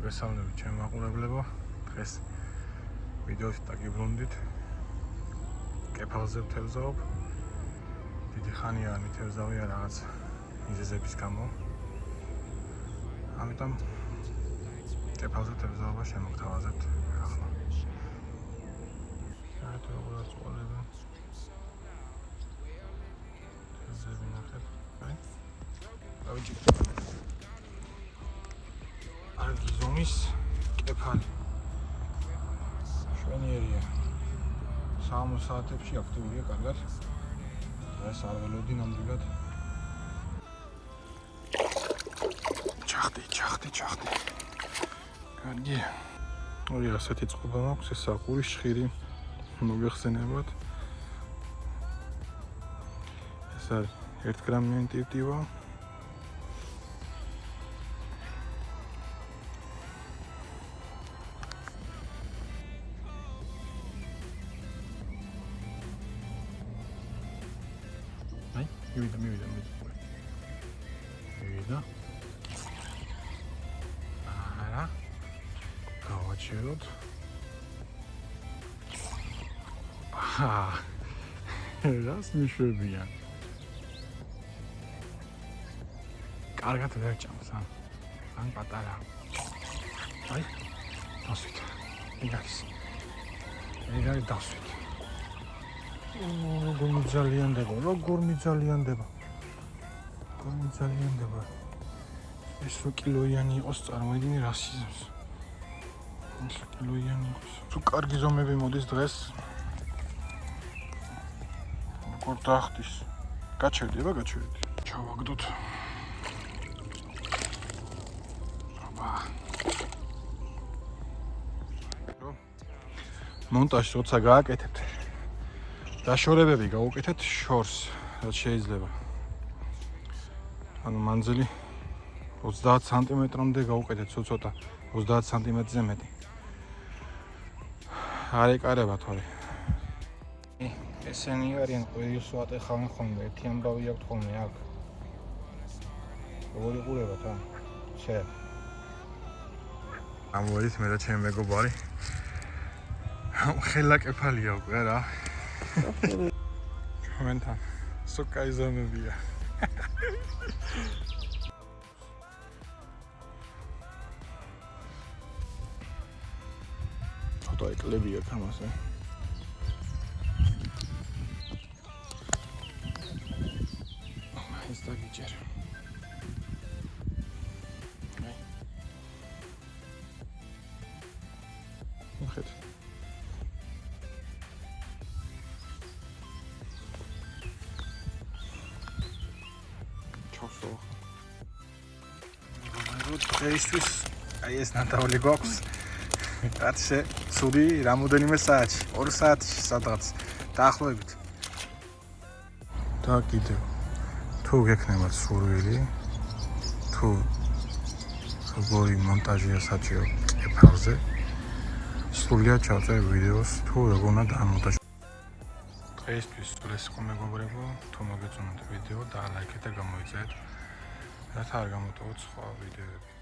მოგესალმებით ჩემო მაყურებლებო. დღეს ვიდეოში დაგიბრუნდით. კეფალზე ვთევზაობ. დიდი ხანია არ მითევზავია რაღაც მიზეზების გამო. ამიტომ კეფალზე ვთევზაობა შემოგთავაზებთ ახლა. საერთოდ როგორ წვალება. თევზები ნახეთ. აი. დავიჭირეთ. არგი ზომის კეფალი. შვენიერია. 3 საათებში აქტიურია კარგად. დღეს არ ველოდი ნამდვილად. ჩახდი. კარგი. ორი ასეთი წყობა მაქვს, ეს საყურის ჭხირი მოგეხსენებათ. ეს არის 1 გრამიანი ტივტივა. აი, მივიდა. არა. გავაჩეროთ. რას მიშვებია? კარგად ვერ ჭამს, ან პატარა. აი, დასვით. ეგ არის დასვით. როგორ მიზალიანდება. ეს კილოიანი იყოს, წარმოიდგინე რა სიზმს. ეს კილოიანი იყოს. თუ კარგი ზომები მოდის დღეს. როგორ დახტის. გაჩერდი. ჩავაგდოთ. მონტაჟს როცა გააკეთებთ, დაშორებები გავუკეთეთ შორს, რაც შეიძლება. ანუ მანძილი 30 სანტიმეტრამდე გავუკეთეთ ცოტა, 30 სანტიმეტრზე მეტი. არ ეკარება თორე. ესენი არიან ყველს ვატეხავენ ხოლმე, ერთი ამბავი აქვთ ხოლმე აქ. როგორ იყურებათ რა? შე. ამოერით მე და ჩემი მეგობარი. ხელა კეფალია უკვე რა. ჩვენთან სოკაი ზომებია. ცოტა ეკლები აქ ამასე. ეს დაგიჭერ. ნახეთ. დღეისთვის აი ეს ნათაული გვაქვს. კაცე, ცუდი რამოდენიმე საათში, 2 საათში სადღაც დაახლოებით. და კიდევ თუ გექნებათ სურვილი, თუ როგორი მონტაჟია საჭირო კეფალზე, სრულიად ჩავწერ ვიდეოს თუ როგორ უნდა დამონტაჟო. დღეისთვის ეს იყო მეგობრებო, თუ მოგეწონათ ვიდეო და ლაიქეთ და გამოიწერეთ. რათა არ გამოტოვოთ სხვა ვიდეოები.